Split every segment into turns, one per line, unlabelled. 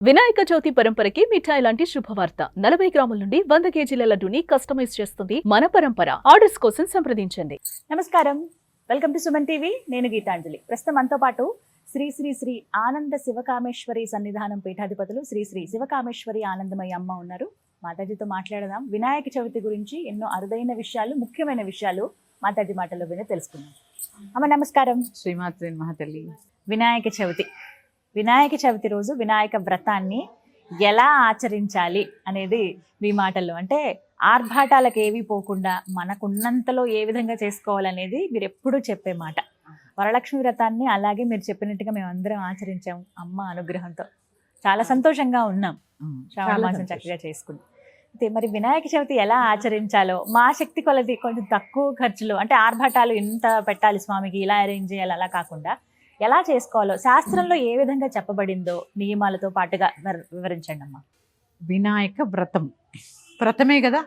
వినాయక చవితి పరంపరకి మిఠాయి లాంటి శుభవార్త 40 గ్రాముల నుండి 100 కేజీల లడ్డూని కస్టమైజ్ చేస్తుంది మన పరంపర. ఆర్డర్స్ కోసం సంప్రదించండి.
నమస్కారం, వెల్కమ్ టు సుమన్ టీవీ. నేను గీతాంజలి. ప్రస్తుతం మనతో పాటు శ్రీ శ్రీ శ్రీ ఆనంద శివకామేశ్వరి సన్నిధానం పీఠాధిపతులు శ్రీ శ్రీ శివకామేశ్వరి ఆనందమయ్య అమ్మ ఉన్నారు. మాతాజీతో మాట్లాడదాం. వినాయక చవితి గురించి ఎన్నో అరుదైన విషయాలు, ముఖ్యమైన విషయాలు మాతాజీ మాటల్లో విని తెలుసుకుందాం. అమ్మ నమస్కారం.
శ్రీమాత్రి మహతల్లి.
వినాయక చవితి రోజు వినాయక వ్రతాన్ని ఎలా ఆచరించాలి అనేది మీ మాటల్లో, అంటే ఆర్భాటాలకు ఏవి పోకుండా మనకున్నంతలో ఏ విధంగా చేసుకోవాలనేది మీరు ఎప్పుడూ చెప్పే మాట. వరలక్ష్మి వ్రతాన్ని అలాగే మీరు చెప్పినట్టుగా మేము అందరం ఆచరించాము అమ్మ అనుగ్రహంతో. చాలా సంతోషంగా ఉన్నాం శ్రావణ మాసం చక్కగా చేసుకుని. అయితే మరి వినాయక చవితి ఎలా ఆచరించాలో మా శక్తి కొలది కొంచెం తక్కువ ఖర్చులో, అంటే ఆర్భాటాలు ఇంత పెట్టాలి స్వామికి, ఇలా అరేంజ్ చేయాలి అలా కాకుండా ఎలా చేసుకోవాలో శాస్త్రంలో ఏ విధంగా చెప్పబడిందో నియమాలతో పాటుగా వివరించండి అమ్మా.
వినాయక వ్రతమే కదా,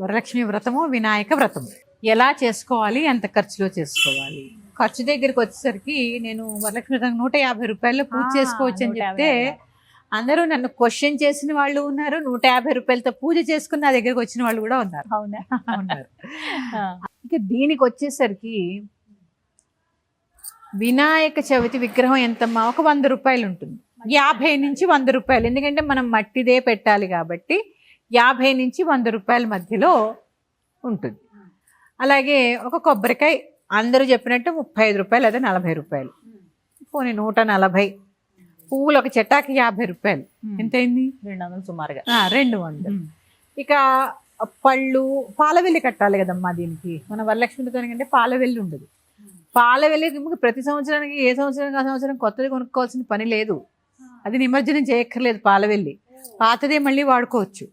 వరలక్ష్మి వ్రతము వినాయక వ్రతము. ఎలా చేసుకోవాలి, ఎంత ఖర్చులో చేసుకోవాలి? ఖర్చు దగ్గరికి వచ్చేసరికి నేను వరలక్ష్మి వ్రతం 150 రూపాయల్లో పూజ చేసుకోవచ్చు అని చెప్తే అందరూ నన్ను క్వశ్చన్ చేసిన వాళ్ళు ఉన్నారు. 150 రూపాయలతో పూజ చేసుకుని నా దగ్గరికి వచ్చిన వాళ్ళు కూడా ఉన్నారు.
అవునా?
ఉన్నారు. ఇక దీనికి వచ్చేసరికి వినాయక చవితి విగ్రహం ఎంతమ్మా, ఒక 100 రూపాయలు ఉంటుంది. 50 నుంచి 100 రూపాయలు, ఎందుకంటే మనం మట్టిదే పెట్టాలి కాబట్టి 50 నుంచి 100 రూపాయల మధ్యలో ఉంటుంది. అలాగే ఒక కొబ్బరికాయ అందరూ చెప్పినట్టు 35 రూపాయలు, అదే 40 రూపాయలు. పోనీ 140. పువ్వులు ఒక చెట్టాకి 50 రూపాయలు. ఎంతైంది?
200 సుమారుగా.
200. ఇక పళ్ళు, పాలవెల్లి కట్టాలి కదమ్మా దీనికి. మన వరలక్ష్మి వ్రతానికంటే పాలవెల్లి ఉండదు. పాలవెల్లి ప్రతి సంవత్సరానికి ఏ సంవత్సరానికి ఆ సంవత్సరం కొత్తది కొనుక్కోవాల్సిన పని లేదు. అది నిమజ్జనం చేయక్కర్లేదు. పాలవెల్లి పాతదే మళ్ళీ వాడుకోవచ్చు.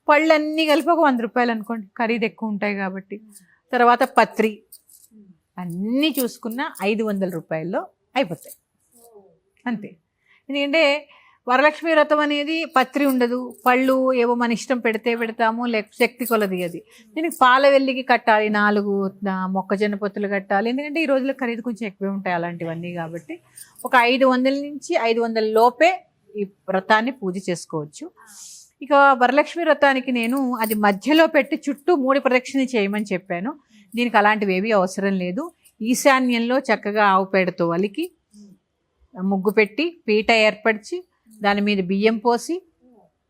పళ్ళన్నీ కలిపి ఒక 100 రూపాయలు అనుకోండి, ఖరీదు ఎక్కువ ఉంటాయి కాబట్టి. తర్వాత పత్రి అన్నీ చూసుకున్న 500 రూపాయల్లో అయిపోతాయి అంతే. ఎందుకంటే వరలక్ష్మి వ్రతం అనేది పత్రి ఉండదు, పళ్ళు ఏవో మన ఇష్టం పెడితే పెడతాము, లేకపోతే శక్తి కొలది. అది దీనికి పాలవెల్లికి కట్టాలి, 4 మొక్కజొన్న పొత్తులు కట్టాలి. ఎందుకంటే ఈ రోజుల్లో ఖరీదు కొంచెం ఎక్కువే ఉంటాయి అలాంటివన్నీ. కాబట్టి ఒక 500 నుంచి 500 లోపే ఈ వ్రతాన్ని పూజ చేసుకోవచ్చు. ఇక వరలక్ష్మి వ్రతానికి నేను అది మధ్యలో పెట్టి చుట్టూ 3 ప్రదక్షిణ చేయమని చెప్పాను. దీనికి అలాంటివి ఏవి అవసరం లేదు. ఈశాన్యంలో చక్కగా ఆవు పేడతో అలికి ముగ్గు పెట్టి పీట ఏర్పరిచి దాని మీద బియ్యం పోసి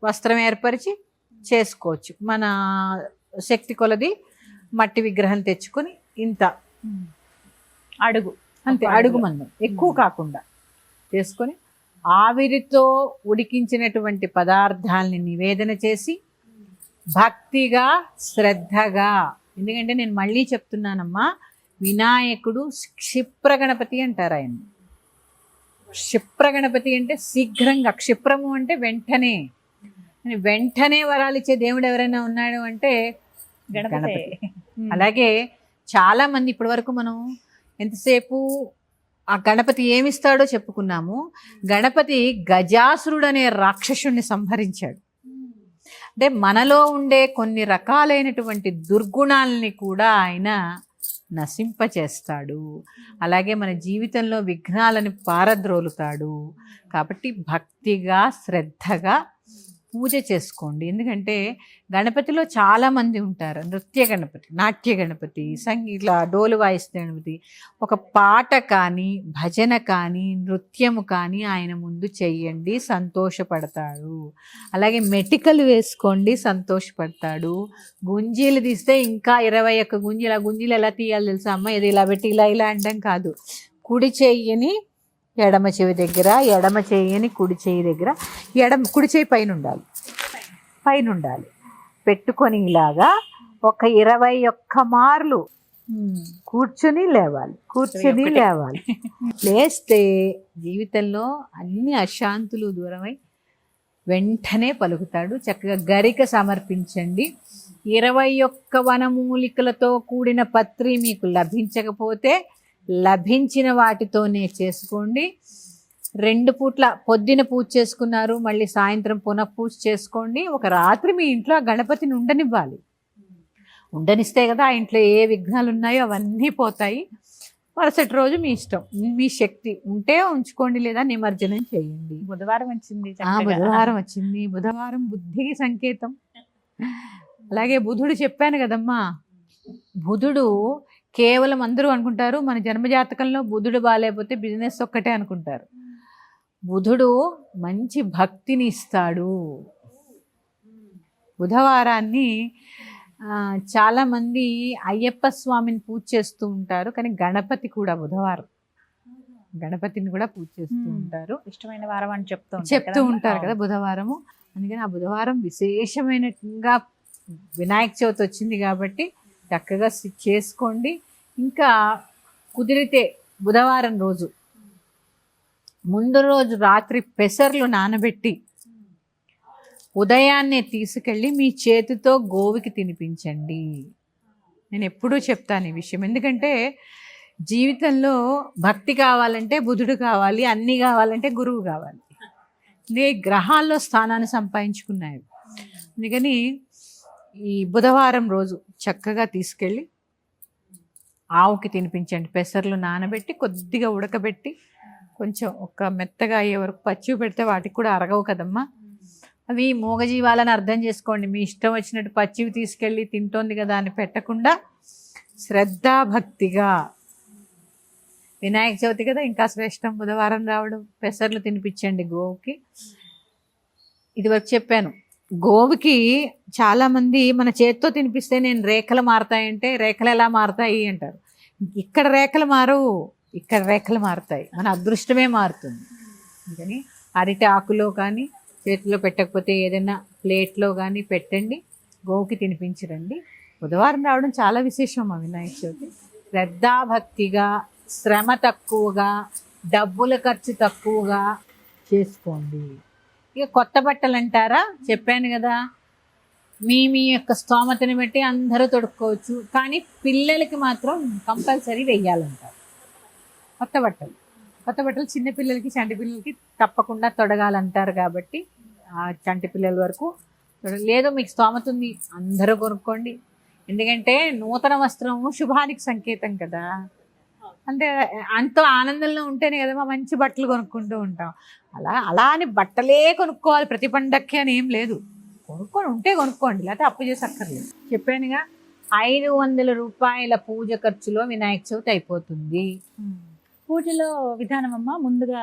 వస్త్రం ఏర్పరిచి చేసుకోవచ్చు. మన శక్తి కొలది మట్టి విగ్రహం తెచ్చుకొని ఇంత
అడుగు,
అంతే, అడుగు మందం, ఎక్కువ కాకుండా చేసుకొని ఆవిరితో ఉడికించినటువంటి పదార్థాలని నివేదన చేసి భక్తిగా శ్రద్ధగా, ఎందుకంటే నేను మళ్ళీ చెప్తున్నానమ్మా, వినాయకుడు క్షిప్ర గణపతి అంటారు ఆయన. క్షిప్ర గణపతి అంటే శీఘ్రంగా, క్షిప్రము అంటే వెంటనే వరాలు ఇచ్చే దేవుడు ఎవరైనా ఉన్నాడు అంటే గణపతి. అలాగే చాలా మంది ఇప్పటి వరకు మనం ఎంతసేపు ఆ గణపతి ఏమిస్తాడో చెప్పుకున్నాము. గణపతి గజాసురుడు అనే రాక్షసుడిని సంహరించాడు. అంటే మనలో ఉండే కొన్ని రకాలైనటువంటి దుర్గుణాలని కూడా ఆయన నశింపచేస్తాడు. అలాగే మన జీవితంలో విఘ్నాలను పారద్రోలుతాడు. కాబట్టి భక్తిగా శ్రద్ధగా పూజ చేసుకోండి. ఎందుకంటే గణపతిలో చాలామంది ఉంటారు. నృత్య గణపతి, నాట్య గణపతి, సంగీత డోలు వాయిస్తే గణపతి. ఒక పాట కానీ, భజన కానీ, నృత్యము కానీ ఆయన ముందు చెయ్యండి, సంతోషపడతాడు. అలాగే మెటికలు వేసుకోండి, సంతోషపడతాడు. గుంజీలు తీస్తే ఇంకా 21 గుంజీలు. ఆ గుంజీలు ఎలా తీయాలి తెలుసా అమ్మ? ఇది ఇలా పెట్టి ఇలా అనడం కాదు. కుడి చెయ్యని ఎడమ చెవి దగ్గర, ఎడమ చెయ్యని కుడి చెయ్యి దగ్గర, కుడి చెయ్యి పైన ఉండాలి పెట్టుకొని ఇలాగా ఒక 21 మార్లు కూర్చుని లేవాలి. లేస్తే జీవితంలో అన్ని అశాంతులు దూరమై వెంటనే పలుకుతాడు. చక్కగా గరిక సమర్పించండి. 21 వనమూలికలతో కూడిన పత్రి మీకు లభించకపోతే లభించిన వాటితోనే చేసుకోండి. 2 పూట్ల పొద్దున పూజ చేసుకున్నారు, మళ్ళీ సాయంత్రం పునః పూజ చేసుకోండి. ఒక రాత్రి మీ ఇంట్లో గణపతిని ఉండనివ్వాలి. ఉండనిస్తే కదా ఆ ఇంట్లో ఏ విఘ్నాలు ఉన్నాయో అవన్నీ పోతాయి. మరుసటి రోజు మీ ఇష్టం, మీ శక్తి ఉంటే ఉంచుకోండి, లేదా నిమజ్జనం చేయండి.
బుధవారం వచ్చింది
ఆ బుధవారం వచ్చింది. బుధవారం బుద్ధికి సంకేతం. అలాగే బుధుడు చెప్పాను కదమ్మా, బుధుడు కేవలం అందరూ అనుకుంటారు మన జన్మజాతకంలో బుధుడు బాగాలేకపోతే బిజినెస్ ఒక్కటే అనుకుంటారు. బుధుడు మంచి భక్తిని ఇస్తాడు. బుధవారాన్ని చాలామంది అయ్యప్ప స్వామిని పూజ చేస్తూ ఉంటారు, కానీ గణపతి కూడా బుధవారం గణపతిని కూడా పూజ చేస్తూ ఉంటారు.
ఇష్టమైన వారం అని
చెప్తూ ఉంటారు కదా బుధవారము. అందుకని ఆ బుధవారం విశేషమైనగా వినాయక చవితి వచ్చింది కాబట్టి చక్కగా చేసుకోండి. ఇంకా కుదిరితే బుధవారం రోజు ముందు రోజు రాత్రి పెసర్లు నానబెట్టి ఉదయాన్నే తీసుకెళ్ళి మీ చేతితో గోవుకి తినిపించండి. నేను ఎప్పుడూ చెప్తాను ఈ విషయం, ఎందుకంటే జీవితంలో భక్తి కావాలంటే బుధుడు కావాలి, అన్నీ కావాలంటే గురువు కావాలి. గ్రహాల్లో స్థానాన్ని సంపాదించుకున్నాయి. అందుకని ఈ బుధవారం రోజు చక్కగా తీసుకెళ్ళి ఆవుకి తినిపించండి. పెసర్లు నానబెట్టి కొద్దిగా ఉడకబెట్టి కొంచెం ఒక మెత్తగా అయ్యే వరకు పచ్చివి పెడితే వాటికి కూడా అరగవు కదమ్మా. అవి మూగజీవాలని అర్థం చేసుకోండి. మీ ఇష్టం వచ్చినట్టు పచ్చివి తీసుకెళ్ళి తింటోంది కదా అని పెట్టకుండా శ్రద్ధాభక్తిగా, వినాయక చవితి కదా ఇంకా శ్రేష్టం బుధవారం రావడం, పెసర్లు తినిపించండి గోవుకి. ఇదివరకు చెప్పాను, గోవుకి చాలామంది మన చేత్తో తినిపిస్తే నేను రేఖలు మారుతాయంటే రేఖలు ఎలా మారుతాయి అంటారు. ఇక్కడ రేఖలు మారవు, ఇక్కడ రేఖలు మారుతాయి, మన అదృష్టమే మారుతుంది. అందుకని అరటి ఆకులో కానీ చేతిలో పెట్టకపోతే ఏదైనా ప్లేట్లో కానీ పెట్టండి, గోవుకి తినిపించరండి. బుధవారం రావడం చాలా విశేషం ఆ వినాయక చవితి. శ్రద్ధాభక్తిగా, శ్రమ తక్కువగా, డబ్బుల ఖర్చు తక్కువగా చేసుకోండి. ఇక కొత్త బట్టలు అంటారా, చెప్పాను కదా, మీ యొక్క స్తోమతని బట్టి అందరూ తొడుక్కోవచ్చు, కానీ పిల్లలకి మాత్రం కంపల్సరీ వెయ్యాలంటారు కొత్త బట్టలు. కొత్త బట్టలు చిన్నపిల్లలకి చంటి పిల్లలకి తప్పకుండా తొడగాలంటారు కాబట్టి ఆ చంటి పిల్లల వరకు లేదు. మీకు స్తోమత ఉంది అందరూ కొనుక్కోండి, ఎందుకంటే నూతన వస్త్రము శుభానికి సంకేతం కదా. అంటే అంత ఆనందంలో ఉంటేనే కదా మంచి బట్టలు కొనుక్కుంటూ ఉంటాం. అలా అని బట్టలే కొనుక్కోవాలి ప్రతి పండక్కి అని ఏం లేదు. కొనుక్కొని ఉంటే కొనుక్కోండి, లేకపోతే అప్పు చేసి అక్కర్లేదు. చెప్పానుగా 500 రూపాయల పూజ ఖర్చులో వినాయక చవితి అయిపోతుంది.
పూజలో విధానం అమ్మా, ముందుగా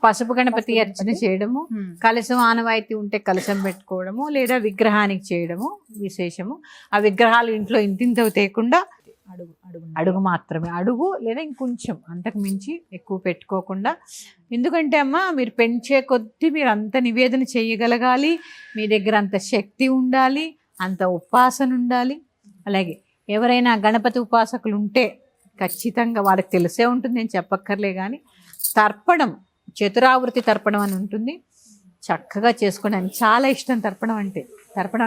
పసుపు గణపతి అర్చన చేయడము, కలశం ఆనవాయితీ ఉంటే కలశం పెట్టుకోవడము, లేదా విగ్రహానికి చేయడము విశేషము. ఆ విగ్రహాలు ఇంట్లో ఇంతింతవి తేకుండా అడుగు మాత్రమే, అడుగు లేదా ఇంకొంచెం, అంతకు మించి ఎక్కువ పెట్టుకోకుండా. ఎందుకంటే అమ్మా మీరు పెంచే కొద్దీ మీరు అంత నివేదన చేయగలగాలి, మీ దగ్గర అంత శక్తి ఉండాలి, అంత ఉపాసన ఉండాలి. అలాగే ఎవరైనా గణపతి ఉపాసకులు ఉంటే ఖచ్చితంగా వాళ్ళకి తెలిసే ఉంటుంది, నేను చెప్పక్కర్లే. కానీ తర్పణం, చతురావృతి తర్పణం అని ఉంటుంది, చక్కగా చేసుకోవడానికి చాలా ఇష్టం. తర్పణం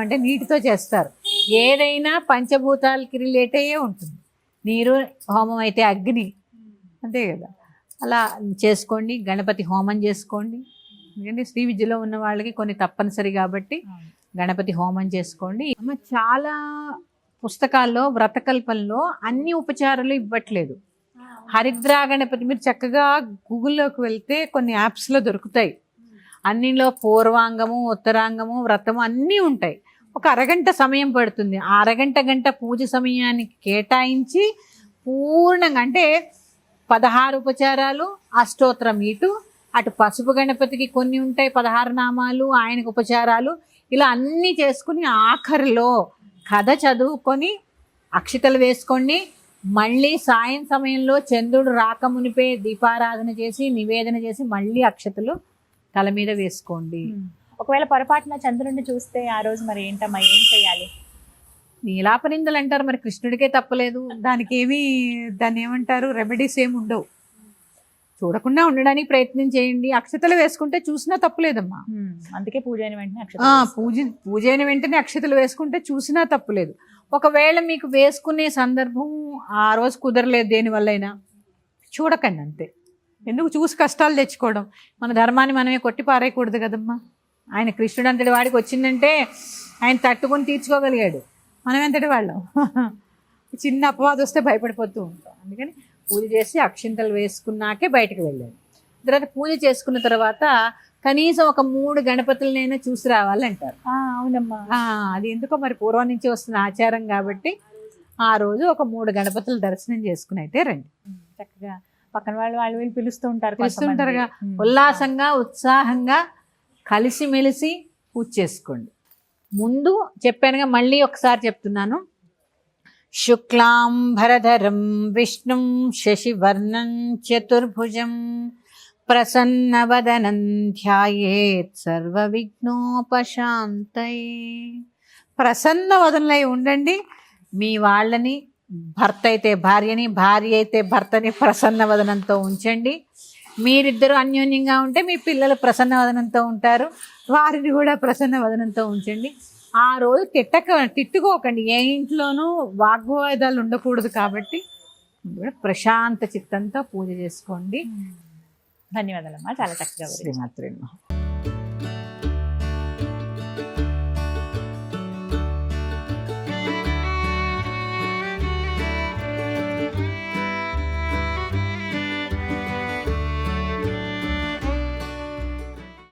అంటే నీటితో చేస్తారు. ఏదైనా పంచభూతాలకి రిలేట్ అయ్యే ఉంటుంది. నీరు, హోమం అయితే అగ్ని, అంతే కదా. అలా చేసుకోండి. గణపతి హోమం చేసుకోండి, ఎందుకంటే శ్రీ విద్యలో ఉన్న వాళ్ళకి కొన్ని తప్పనిసరి కాబట్టి గణపతి హోమం చేసుకోండి. అమ్మ చాలా పుస్తకాల్లో వ్రతకల్పంలో అన్ని ఉపచారాలు ఇవ్వట్లేదు. హరిద్రా గణపతి మీరు చక్కగా గూగుల్లోకి వెళ్తే కొన్ని యాప్స్లో దొరుకుతాయి. అన్నిలో పూర్వాంగము, ఉత్తరాంగము, వ్రతము అన్నీ ఉంటాయి. ఒక అరగంట సమయం పడుతుంది. ఆ గంట పూజ సమయానికి కేటాయించి పూర్ణంగా, అంటే 16 ఉపచారాలు, అష్టోత్తరం ఇటు అటు పసుపు గణపతికి కొన్ని ఉంటాయి 16 నామాలు, ఆయనకు ఉపచారాలు, ఇలా అన్నీ చేసుకుని ఆఖరిలో కథ చదువుకొని అక్షితలు వేసుకోండి. మళ్ళీ సాయం సమయంలో చంద్రుడు రాకమునిపే దీపారాధన చేసి నివేదన చేసి మళ్ళీ అక్షతలు తల మీద వేసుకోండి.
ఒకవేళ పొరపాటున చంద్రుడిని చూస్తే ఆ రోజు మరి ఏంటమ్మా, ఏం చేయాలి?
నీలాపనిందలు అంటారు, మరి కృష్ణుడికే తప్పలేదు. దాన్ని ఏమంటారు, రెమెడీస్ ఏమి ఉండవు. చూడకుండా ఉండడానికి ప్రయత్నం చేయండి. అక్షతలు వేసుకుంటే చూసినా తప్పులేదమ్మా.
అందుకే పూజ అయిన వెంటనే
పూజ అయిన వెంటనే అక్షతలు వేసుకుంటే చూసినా తప్పులేదు. ఒకవేళ మీకు వేసుకునే సందర్భం ఆ రోజు కుదరలేదు దేనివల్లైనా, చూడకండి అంతే. ఎందుకు చూసి కష్టాలు తెచ్చుకోవడం? మన ధర్మాన్ని మనమే కొట్టి పారేయకూడదు కదమ్మా. ఆయన కృష్ణుడు అంతటి వాడికి వచ్చిందంటే ఆయన తట్టుకొని తీర్చుకోగలిగాడు. మనం ఎంతటి వాళ్ళం? చిన్న అపవాదం వస్తే భయపడిపోతూ ఉంటాం. అందుకని పూజ చేసి అక్షింతలు వేసుకున్నాకే బయటకు వెళ్ళాలి. తర్వాత పూజ చేసుకున్న తర్వాత కనీసం ఒక 3 గణపతులనైనా చూసి రావాలంటారు.
అవునమ్మా.
అది ఎందుకో మరి పూర్వం నుంచి వస్తున్న ఆచారం కాబట్టి ఆ రోజు ఒక 3 గణపతుల దర్శనం చేసుకుని అయితే రండి.
చక్కగా పక్కన వాళ్ళు వీళ్ళు పిలుస్తూ ఉంటారు,
పిలుస్తుంటారుగా. ఉల్లాసంగా ఉత్సాహంగా కలిసిమెలిసి పూజ చేసుకోండి. ముందు చెప్పానుగా, మళ్ళీ ఒకసారి చెప్తున్నాను. శుక్లాంబరధరం విష్ణుం శశివర్ణం చతుర్భుజం ప్రసన్నవదనం ధ్యాయేత్ సర్వ విఘ్నోపశాంతయే. ప్రసన్న వదనలై ఉండండి. మీ వాళ్ళని, భర్త అయితే భార్యని, భార్య అయితే భర్తని ప్రసన్న వదనంతో ఉంచండి. మీరిద్దరూ అన్యోన్యంగా ఉంటే మీ పిల్లలు ప్రసన్న వదనంతో ఉంటారు, వారిని కూడా ప్రసన్న వదనంతో ఉంచండి. ఆ రోజు తిట్టుకోకండి. ఏ ఇంట్లోనూ వాగ్వాదాలు ఉండకూడదు కాబట్టి ప్రశాంత చిత్తంతో పూజ చేసుకోండి.
ధన్యవాదాలమ్మా, చాలా చక్కగా.
శ్రీమాత్రే నమః.